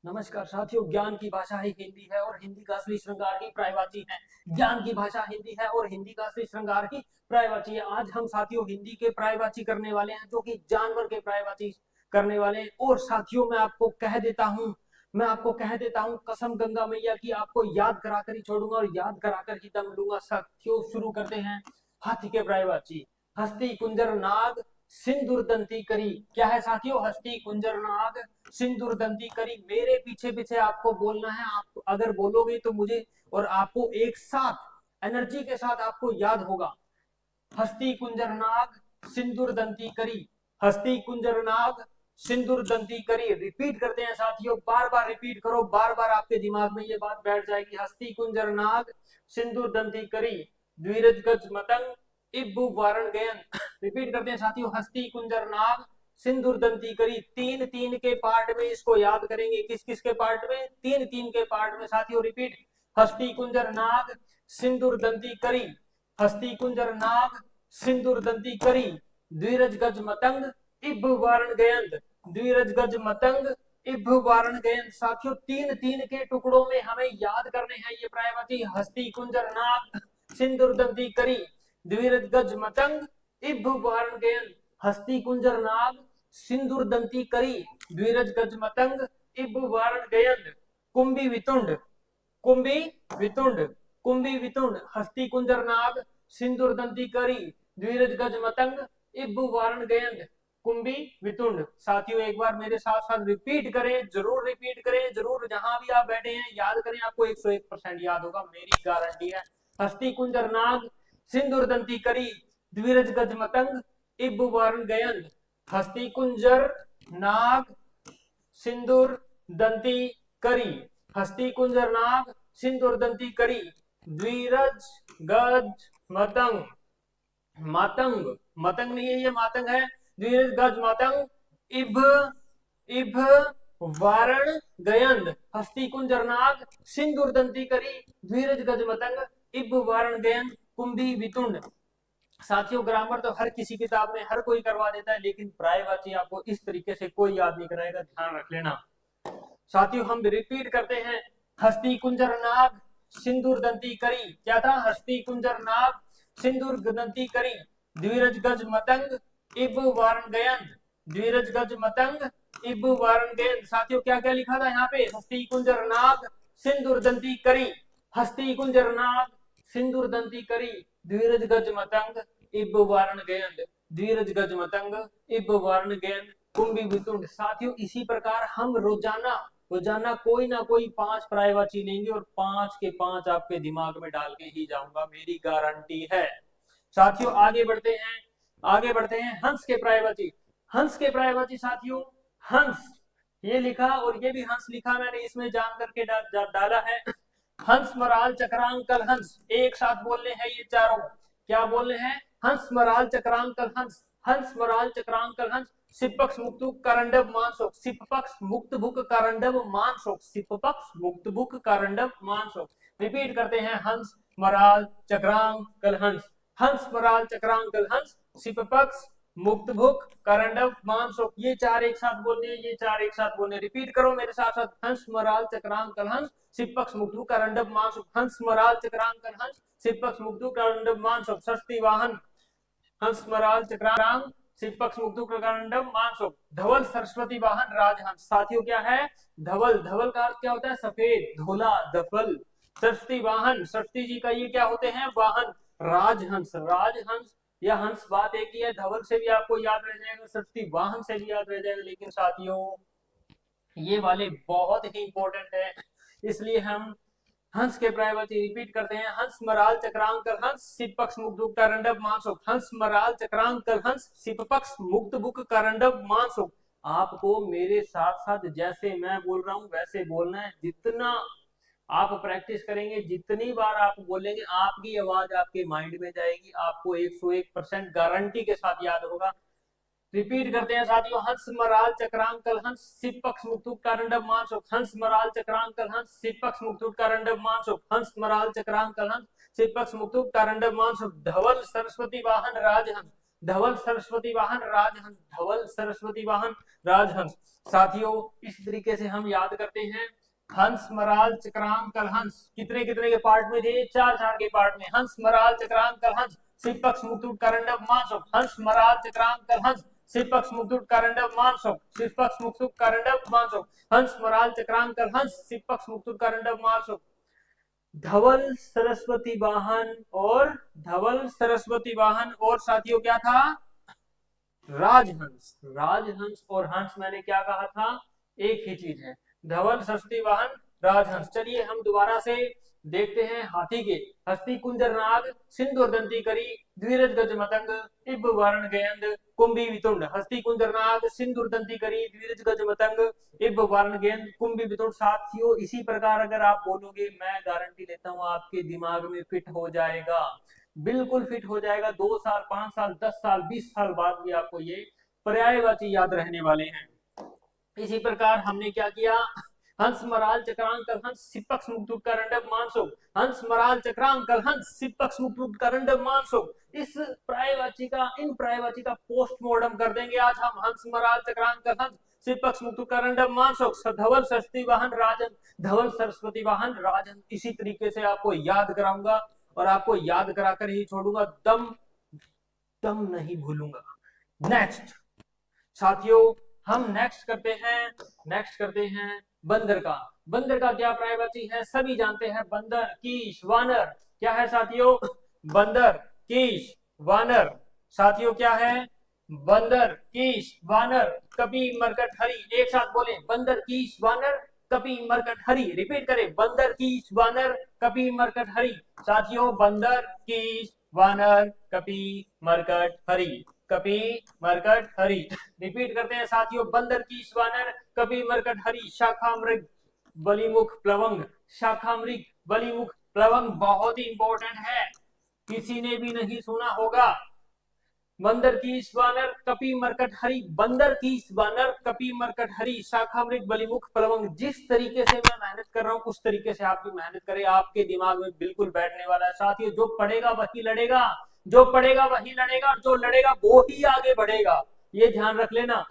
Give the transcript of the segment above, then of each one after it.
नमस्कार साथियों, ज्ञान की भाषा ही हिंदी है और हिंदी का असली श्रृंगार ही पर्यायवाची है। ज्ञान की भाषा हिंदी है और हिंदी का असली श्रृंगार ही पर्यायवाची है। आज हम साथियों हिंदी के पर्यायवाची करने वाले हैं, जो कि जानवर के पर्यायवाची करने वाले हैं। और साथियों मैं आपको कह देता हूँ कसम गंगा मैया की, आपको याद कराकर ही छोड़ूंगा और याद कराकर ही दम लूंगा। साथियों शुरू करते हैं। हाथी के पर्यायवाची। हस्ती कुंजर नाग सिंदूर दंती करी। क्या है साथियों? हस्ती कुंजर नाग सिंदूर दंती करी। मेरे पीछे पीछे आपको बोलना है। आप अगर बोलोगे तो मुझे और आपको एक साथ एनर्जी के साथ आपको याद होगा। हस्ती कुंजर नाग सिंदूर दंती करी। हस्ती कुंजर नाग सिंदूर दंती करी। रिपीट करते हैं साथियों, बार बार रिपीट करो, बार बार आपके दिमाग में ये बात बैठ जाएगी। हस्ती कुंजर नाग सिंदूर दंती करी, द्विरज गज मतंग इब्बू वारण गयन। रिपीट करते हैं साथियों, हस्ती कुंजर नाग सिंदूर दंती करी। तीन तीन के पार्ट में इसको याद करेंगे। किस किस के पार्ट में? तीन तीन के पार्ट में साथियों। रिपीट। हस्ती कुंजर नाग सिंदूर दंती करी। हस्ती कुंजर नाग सिंदूर दंती करी, द्विरज गज मतंग इब वारण गयंत। द्विरज गज मतंग इब वारण गयंत। साथियों तीन तीन के टुकड़ों में हमें याद करने हैं ये पर्यायवाची। हस्ती कुंजर नाग सिंदूर दंती करी, द्विरज गज मतंग इब वारण गयंत। हस्ती कुंजर नाग सिंदूर दंती करी, द्विरज गज मतंग इब वारण गयंत। कुंभी वितुंड कुंभी वितुंड कुंभी वितुंड। हस्ती कुंजर नाग सिंदूर दंती करी, द्विरज गज मतंग इब्बु वारण गयंद। कुंभी वितुंड। साथियों एक बार मेरे साथ साथ रिपीट करें, जरूर रिपीट करें, जरूर जहां भी आप बैठे हैं याद करें। आपको 101% याद होगा, मेरी गारंटी है। हस्ती कुंजर नाग सिंदूर दंती करी, द्विरज गज मतंग इब्बु वारण गयंद। हस्ती कुंजर नाग सिंदूर दंती करी। हस्ती कुंजर नाग सिंदूर दंती करी, द्विरज गज मतंग। मातंग मतंग नहीं है, ये मातंग है। द्विरज गज मतंग इभ इभ वारण गयंद। हस्ती कुंजर नाग सिंदूर दंती करी, द्विरज गज मतंग इभ वारण गयंद। कुंभी वितुंड। साथियों ग्रामर तो हर किसी किताब में हर कोई करवा देता है, लेकिन पर्यायवाची आपको इस तरीके से कोई याद नहीं कराएगा, ध्यान रख लेना। साथियों हम रिपीट करते हैं। हस्ती कुंजर नाग सिंदूर दंती करी। क्या था? हस्ती कुंजर नाग सिंदूर दंती करी, द्विरज गज मतंग इब वारण गयंत। द्विरज गज मतंग इब वारण गयंत। साथियों क्या क्या लिखा था यहाँ पे? हस्ती कुंजर नाग सिंदूर दंती करी, हस्ती कुंजर नाग सिंदूर दंती करी, द्विरज गज मतंग इब वारण गयंत। द्विरज गज मतंग इब वारण गयंत। कुंभी वितुंड। साथियों इसी प्रकार हम रोजाना रोजाना कोई ना कोई 5 पर्यायवाची लेंगे और 5 के 5 आपके दिमाग में डाल के ही जाऊंगा, मेरी गारंटी है। साथियों आगे बढ़ते हैं। आगे बढ़ते हैं। हंस के पर्यायवाची। हंस के पर्यायवाची साथियों, हंस ये लिखा और ये भी हंस लिखा, मैंने इसमें जान करके डाला है। हंस मराल चक्रांक कल हंस। एक साथ बोलने हैं ये चारों। क्या बोलने हैं? हंस मराल चक्रांक कल हंस। हंस मराल चक्रांक कल हंस। सिप पक्ष मुक्त करंडव मानसोक। सिप पक्ष मुक्त भुक करंडव मानसोक। सिप पक्ष मुक्त भुक करंडव मानसोक। रिपीट करते हैं। हंस मराल चक्रांक कल हंस। हंस मराल चक्रांक कल हंस। सिप पक्ष मुक्त भुक करंडव मानसोक। ये चार एक साथ बोलने, ये चार एक साथ बोलने। रिपीट करो मेरे साथ साथ। हंस मराल चक्रांक कल हंस, सिप पक्ष मुक्त करंडव मानसोक। हंस मराल चक्रांक कल हंस, सिप पक्ष मुक्त करंडव मानसोक। सरस्वती वाहन। हंस मराल चक्रांक सिप पक्ष मुक्त करंडव मानसोक। धवल सरस्वती वाहन राजहंस। साथियों क्या है? धवल। धवल का अर्थ क्या होता है? सफेद, धोला, धवल। सरस्वती वाहन, सरस्वती जी का ये क्या होते हैं? वाहन। राजहंस। राजहंस या हंस बात एक ही है। धवल से भी आपको याद रह जाएगा, सरस्वती वाहन से भी याद रह जाएगा, लेकिन साथियों ये वाले बहुत ही इंपॉर्टेंट है, इसलिए हम हंस के पर्यायवाची रिपीट करते हैं। हंस मराल चक्रांक कल हंस, सिप पक्ष मुक्त करंडव मानसुक। हंस मराल चक्रांक कल हंस, सिप पक्ष मुक्त बुक करंडव मानसुक। आपको मेरे साथ साथ जैसे मैं बोल रहा हूं वैसे बोलना है। जितना आप प्रैक्टिस करेंगे, जितनी बार आप बोलेंगे, आपकी आवाज आपके माइंड में जाएगी, आपको 101% गारंटी के साथ याद होगा। रिपीट करते हैं साथियों। हंस मराल चक्रांक कल हंस, सिप पक्ष मुक्त करंडव मानसुक। हंस मराल चक्रांक कल हंस, सिप पक्ष मुक्त करंडव मानसुक। हंस मराल चक्रांक कल हंस, सिप पक्ष मुक्त करंडव मानसुक। धवल सरस्वती वाहन राजहंस। धवल सरस्वती वाहन राजहंस, धवल सरस्वती वाहन राजहंस। साथियों इस तरीके से हम याद करते हैं। हंस मराल चक्रांक कलहंस कितने कितने के पार्ट में थे? चार चार के पार्ट में। हंस मराल चक्रांक कलहंस सिर पक्ष मुक्तुट करंडव मानसुक, हंस मराल चक्रांक कलहंस सिर पक्ष मुक्तुट करंडव मानसुक, सिर पक्ष मुक्तुट करंडव मानसुक, हंस मराल चक्रांक कलहंस सिर पक्ष मुक्तुट करंडव मानसुक। धवल सरस्वती वाहन और धवल सरस्वती वाहन और साथियों क्या था? राजहंस। राजहंस और हंस मैंने क्या कहा था? एक ही चीज है। धवल सरस्वती वाहन राजहंस। चलिए हम दोबारा से देखते हैं हाथी के। हस्ती कुंजर नाग सिंदूर दंती करी द्विरज गज मतंग इब वर्ण गयंद कुंभी वितुंड। हस्ती कुंजर नाग सिंदूर दंती करी द्विरज गज मतंग इब वर्ण गयंद कुंभी वितुंड। साथियों इसी प्रकार अगर आप बोलोगे मैं गारंटी लेता हूं आपके दिमाग में फिट हो जाएगा, बिल्कुल फिट हो जाएगा। 2 साल 5 साल 10 साल 20 साल बाद भी आपको ये पर्यायवाची याद रहने वाले हैं। इसी प्रकार हमने क्या किया? हंस मराल चक्रांक कलहंस सिपक्ष मुक्तुट करंडव मानसुक, हंस मराल चक्रांक कलहंस सिपक्ष मुक्तुट करंडव मानसुक। इस पर्यायवाची का, इन पर्यायवाची का पोस्टमार्टम कर देंगे आज हम। हंस मराल चक्रांक कलहंस सिपक्ष मुक्तुट करंडव मानसुक, धवल सरस्वती वाहन राजन, धवल सरस्वती वाहन राजन। इसी तरीके से आपको याद कराऊंगा और आपको याद कराकर ही छोड़ूंगा, दम दम नहीं भूलूंगा। नेक्स्ट साथियों हम नेक्स्ट करते हैं बंदर का। बंदर का क्या पर्यायवाची है? सभी जानते हैं, बंदर कीश वानर। क्या है साथियों? बंदर कीश वानर। साथियों क्या है? बंदर कीश वानर कपि मरकट हरि। एक साथ बोले, बंदर कीश वानर कपि मरकट हरि। रिपीट करें, बंदर कीश वानर कपि मरकट हरि। साथियों बंदर कीश वानर कपि मरकट हरि, कपि मरकट हरि। रिपीट करते हैं साथियों, बंदर कीश वानर कपि मरकट हरि। शाखा मृग बलिमुख प्लवंग, शाखा मृग बलिमुख प्लवंग बहुत ही इंपॉर्टेंट है, किसी ने भी नहीं सुना होगा। बंदर की वानर कपि मरकट हरि, बंदर की वानर कपि मरकट हरि, शाखा मृग बलिमुख प्लवंग। जिस तरीके से मैं मेहनत कर रहा हूं उस तरीके से आप भी मेहनत करें, आपके दिमाग में बिल्कुल बैठने वाला है। साथियों जो पढ़ेगा वही लड़ेगा, जो पढ़ेगा वही लड़ेगा, जो लड़ेगा वो ही आगे बढ़ेगा, ये ध्यान रख लेना।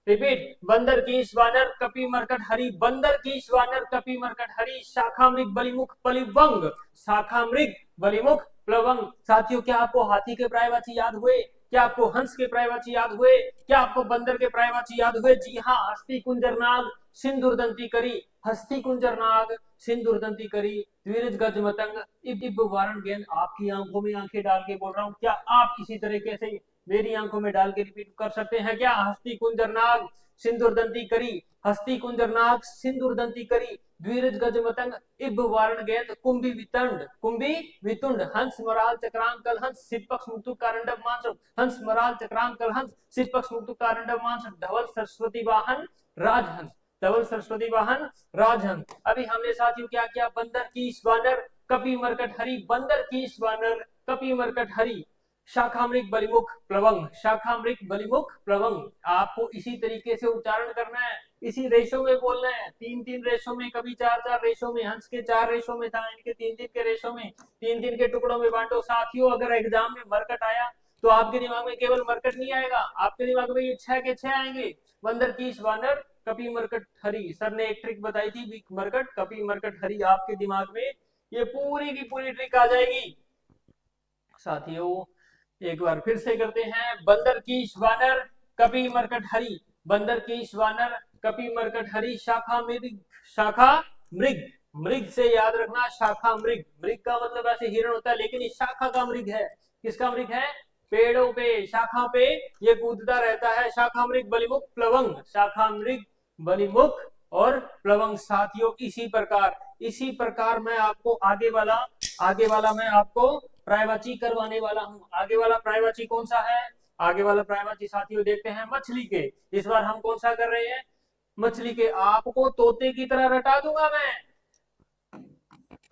रिपीट, बंदर की वानर कपि मरकट हरि, बंदर की वानर कपि मरकट हरि, शाखा मृग बलिमुख प्लवंग, शाखा मृग बलिमुख प्लवंग। साथियों क्या आपको हाथी के पर्यायवाची याद हुए? क्या आपको हंस के पर्यायवाची याद हुए? क्या आपको बंदर के पर्यायवाची याद हुए? जी हाँ, हस्ती कुंजर नाग सिंदूरदंती करी, हस्ती कुंजर नाग सिंदूरदंती करी द्विरज गज मतंग इब इब वारण गेंद। आपकी आंखों में आंखें डाल के बोल रहा हूं, क्या आप इसी तरीके से मेरी आंखों में डाल के रिपीट कर सकते हैं क्या? हस्ती कुंजर नाग सिंदूरदंती करी, हस्ती कुंजर नाग सिंदूरदंती करी द्विरज गज मतंग इब वारण गेंद कुंभी वितंड, कुंभी वितुंड। हंस मराल चक्रांक कलहंस सिपक्ष मुक्तुट कारंडव मानसुक, हंस मराल चक्रांक कलहंस सिपक्ष मुक्तुट कारंडव मानसुक। धवल सरस्वती वाहन राजहंस, धवल सरस्वती वाहन राजहंस। अभी हमने साथियों क्या किया? बंदर की वानर कपि मरकट हरि, बंदर की वानर कपि मरकट हरि, शाखा मृग बलिमुख प्लवंग, शाखा मृग बलिमुख प्लवंग। आपको इसी तरीके से उच्चारण करना है, इसी रेशो में बोलना है, 3-3 रेशो में, कभी 4-4 रेशो में। हंस के 4 रेशो में था, इनके 3-3 के रेशो में, 3-3 के टुकड़ों में बांटो। साथियों अगर एग्जाम में मरकट आया तो आपके दिमाग में केवल मरकट नहीं आएगा, आपके दिमाग में ये 6 के 6 आएंगे। बंदर की वानर कपि मरकट हरि। सर ने एक ट्रिक बताई थी, मरकट कपि मरकट हरि, आपके दिमाग में ये पूरी की पूरी ट्रिक आ जाएगी। साथियों एक बार फिर से करते हैं, बंदर की वानर कपि मरकट हरि, बंदर की वानर कपि मरकट हरि, शाखा मृग, शाखा मृग, मृग से याद रखना, शाखा मृग। मृग का मतलब ऐसे हिरण होता है, लेकिन इस शाखा का मृग है। किसका मृग है? पेड़ों पे, शाखा पे ये कूदता रहता है। शाखा मृग बलिमुख प्लवंग, शाखा मृग बलिमुख और प्लवंग। साथियों इसी प्रकार मैं आपको आगे वाला मैं आपको पर्यायवाची करवाने वाला हूं। आगे वाला पर्यायवाची कौन सा है? आगे वाला पर्यायवाची साथियों देखते हैं मछली के। इस बार हम कौन सा कर रहे हैं? मछली के। आपको तोते की तरह रटा दूंगा मैं।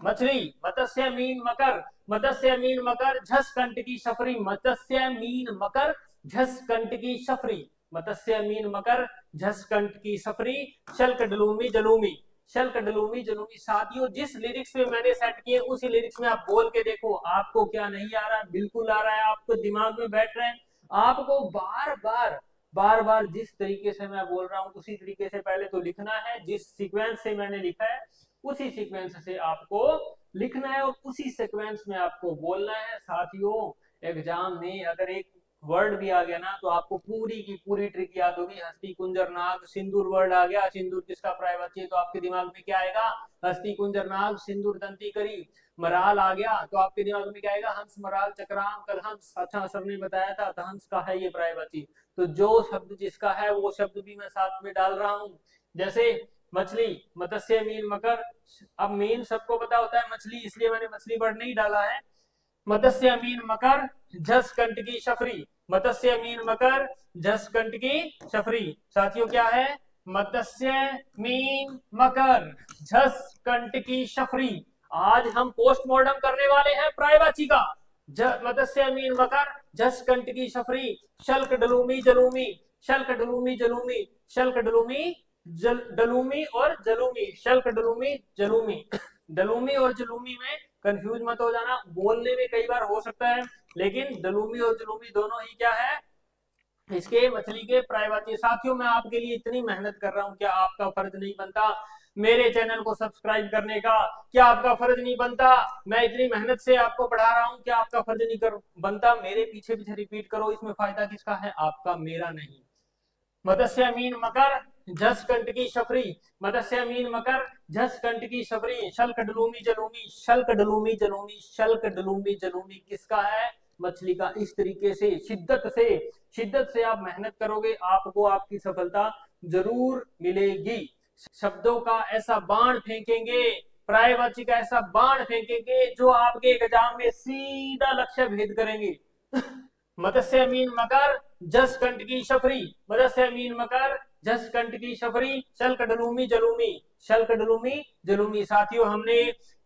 मछली, मत्स्य मीन मकर, मत्स्य मीन मकर झस कंट की सफरी, मत्स्य मीन मकर झस कंट की सफरी, मत्स्य मीन मकर झस कंट की सफरी, शल्क डलूमी जलूमी, शल्क डलूमी जलूमी। साथियों जिस लिरिक्स में मैंने सेट किए उसी लिरिक्स में आप बोल के देखो, आपको क्या नहीं आ रहा? बिल्कुल आ रहा है, आपको दिमाग में बैठ रहे हैं, आपको बार बार जिस तरीके से मैं बोल रहा हूं उसी तरीके से पहले तो लिखना है, जिस सीक्वेंस से मैंने लिखा है उसी सीक्वेंस से आपको लिखना है और उसी सीक्वेंस में आपको बोलना है। साथियों एग्जाम में अगर एक वर्ड भी आ गया ना तो आपको पूरी की पूरी ट्रिक याद होगी। हस्ती कुंजर नाग सिंदूर वर्ड आ गया, सिंदूर किसका पर्यायवाची है तो आपके दिमाग में क्या आएगा, हस्ती कुंजर नाग सिंदूर दंती करी। मराल आ गया तो आपके दिमाग में क्या आएगा, हंस मराल चक्राम कलहंस। अच्छा सर ने बताया था हंस का है ये पर्यायवाची, तो जो शब्द जिसका है वो शब्द भी मैं साथ में डाल रहा हूँ। जैसे मछली, मत्स्य मीन मकर। अब मीन सबको पता होता है मछली, इसलिए मैंने मछली वर्ड नहीं डाला है। मत्स्य मीन मकर झस कंटकी शफरी, मत्स्य मीन मकर झस कंटकी शफरी। साथियों क्या है, मत्स्य मीन मकर झस कंटकी शफरी। आज हम पोस्टमार्टम करने वाले हैं पर्यायवाची का। मत्स्य मीन मकर झस कंटकी शफरी, शल्क डलूमी जलूमी, शल्क डलूमी जलूमी, शल्क डलूमी डलूमी और जलूमी, शल्क डलूमी जलूमी। डलूमी और जलूमी में कंफ्यूज मत हो जाना, बोलने में कई बार हो सकता है, लेकिन डलूमी और जलूमी दोनों ही क्या है, इसके मछली के पर्यायवाची। साथियों मैं आपके लिए इतनी मेहनत कर रहा हूं, क्या आपका फर्ज नहीं बनता मेरे चैनल को सब्सक्राइब करने का? क्या आपका फर्ज नहीं बनता? मैं इतनी मेहनत से आपको पढ़ा रहा हूं, क्या आपका फर्ज नहीं बनता मेरे पीछे पीछे रिपीट करो? इसमें फायदा किसका है, आपका, मेरा नहीं। मत्स्य मीन मकर झस कंटकी शफरी, मत्स्य मीन मकर झस कंटकी शफरी, शल्क डलूमी जलूमी, शल्क डलूमी जलूमी, शल्क डलूमी जलूमी किसका है, मछली का। इस तरीके से शिद्दत से आप मेहनत करोगे, आपको आपकी सफलता जरूर मिलेगी। शब्दों का ऐसा बाण फेंकेंगे, पर्यायवाची का ऐसा बाण फेंकेंगे जो आपके एग्जाम में सीधा लक्ष्य भेद करेंगे। मत्स्य मीन मकर जस कंटकी शफरी, मत्स्य मीन मकर जस कंटकी शफरी, शल्क डलूमी जलूमी, शल्क डलूमी जलूमी। साथियों हमने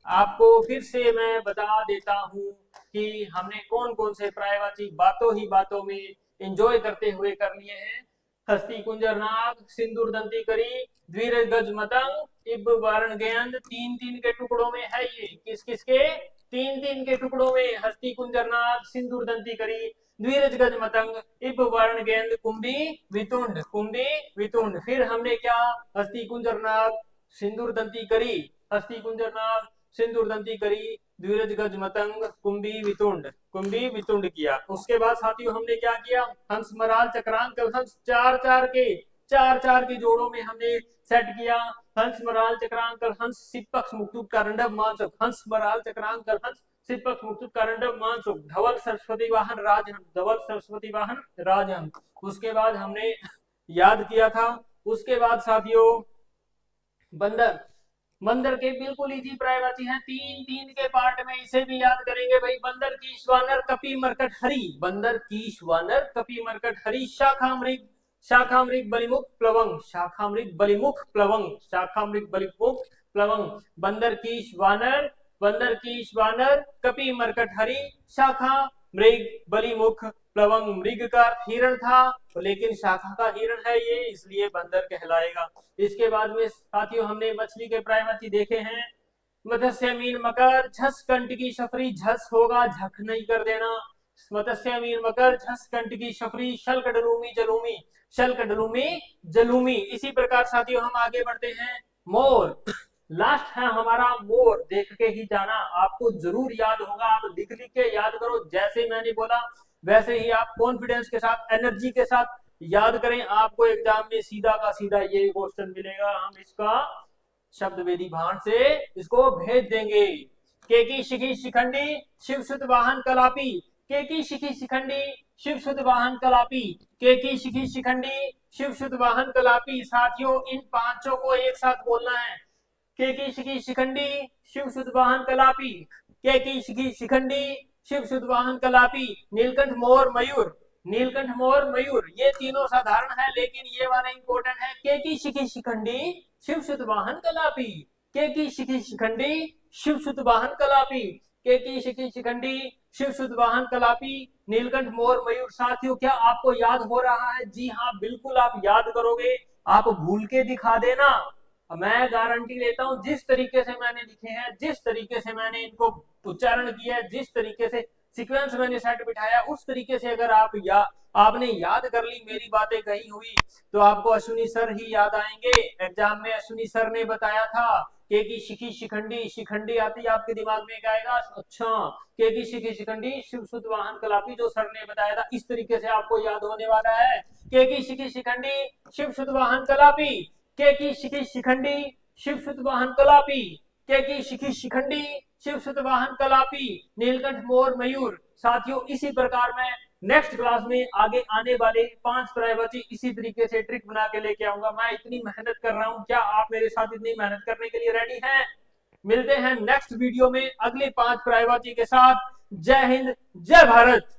आपको फिर से मैं बता देता हूं कि हमने कौन कौन से पर्यायवाची बातों में एंजॉय करते हुए कर लिए हैं। हस्ती कुंजर नाग सिंदूर दंती करी द्विर गज मतंग इब वर्ण गेंद, तीन तीन के टुकड़ों में है ये। किस किस के, तीन तीन के टुकड़ों में। हस्ती कुंजर नाग सिंदूर दंती करी द्विरज गज मतंग इब वर्ण गेंद कुंभी वितुंड, कुंभी वितुंड। फिर हमने क्या, हस्ती कुंजर नाग सिंदूर दंती करी, हस्ती कुंजर नाग सिंदूर दंती करी द्विरज गज मतंग कुंभी वितुंड, कुंभी वितुंड किया। उसके बाद साथियों हमने क्या किया, हंस मराल चक्रांत कलहंस, चार चार के जोड़ों में हमने सेट किया। हंस मराल चक्रांत कलहंस सिपक्ष मुक्तुक करंडव मानसुक, हंस मराल चक्रांत कलहंस सिपक्ष मुक्तुक करंडव मानसुक, धवल सरस्वती वाहन राजहंस, धवल सरस्वती वाहन राजहंस। उसके बाद हमने याद किया था। उसके बाद साथियों बंदर, बंदर के बिल्कुल इजी पर्यायवाची हैं, तीन तीन के पार्ट में, इसे भी याद करेंगे भाई। बंदर की श्वानर कपि मरकट हरी, बंदर की श्वानर कपि मरकट हरी, शाखामृग, शाखामृग बलिमुख प्लवंग, शाखामृग बलिमुख प्लवंग, शाखामृग बलिमुख प्लवंग। बंदर की श्वानर, बंदर की श्वानर कपि मरकट हरी, शाखा मृग बलिमुख प्लवंग। मृग का हिरण था लेकिन शाखा का हिरण है ये, इसलिए बंदर कहलाएगा। इसके बाद में साथियों हमने मछली के पर्यायवाची देखे हैं। मत्स्य मीन मकर झस कंटकी शफरी, झस होगा झक नहीं कर देना। मत्स्य मीन मकर झस कंटकी शफरी, शल्क डलूमी जलूमी, शल्क डलूमी जलूमी। इसी प्रकार साथियों हम आगे बढ़ते हैं। मोर, लास्ट है हमारा मोर, देख के ही जाना, आपको जरूर याद होगा। आप लिख लिख के याद करो, जैसे मैंने बोला वैसे ही आप कॉन्फिडेंस के साथ, एनर्जी के साथ याद करें। आपको एग्जाम में सीधा का सीधा ये क्वेश्चन मिलेगा, हम इसका शब्द वेदी भाण से इसको भेज देंगे। केकी शिखी शिखंडी शिव सुत वाहन कलापी, केकी शिखी शिखंडी शिव सुत वाहन कलापी, केकी शिखी शिखंडी शिव सुत वाहन कलापी। साथियों इन पांचों को एक साथ बोलना है। केकी शिखी शिखंडी शिव सुत वाहन कलापी, केकी शिखी शिखंडी शिव सुत वाहन कलापी। नीलकंठ मोर मयूर, नीलकंठ मोर मयूर, ये तीनों साधारण है लेकिन ये वाला इंपॉर्टेंट है। केकी शिखी शिखंडी शिव सुत वाहन कलापी, केकी शिखी शिखंडी शिव सुत वाहन कलापी, केकी शिखी शिखंडी शिव सुत वाहन कलापी, नीलकंठ मोर मयूर। साथियों क्या आपको याद हो रहा है? जी हाँ बिल्कुल आप याद करोगे, आप भूल के दिखा देना, मैं गारंटी लेता हूं। जिस तरीके से मैंने लिखे हैं, जिस तरीके से मैंने इनको उच्चारण किया है, जिस तरीके से सीक्वेंस मैंने सेट बिठाया, उस तरीके से अगर आपने याद कर ली, मेरी बातें कही हुई, तो आपको अश्विनी सर ही याद आएंगे। एग्जाम में अश्विनी सर ने बताया था के की शिखी शिखंडी, शिखंडी आती आपके दिमाग में क्या आएगा? अच्छा, के की शिखी शिखंडी शिव सुत वाहन कलापी, जो सर ने बताया था, इस तरीके से आपको याद होने वाला है। के की शिखी शिखंडी शिव सुत वाहन कलापी, के की शिखी शिखंडी शिव सुत वाहन कलापी, के की शिखी शिखंडी शिव सुत वाहन कलापी, नीलकंठ मोर मयूर। साथियों, इसी प्रकार मैं नेक्स्ट क्लास में आगे आने वाले 5 प्रायवाची इसी तरीके से ट्रिक बना के लेके आऊंगा। मैं इतनी मेहनत कर रहा हूं, क्या आप मेरे साथ इतनी मेहनत करने के लिए रेडी हैं? मिलते हैं नेक्स्ट वीडियो में अगले 5 प्रायवाची के साथ। जय हिंद, जय भारत।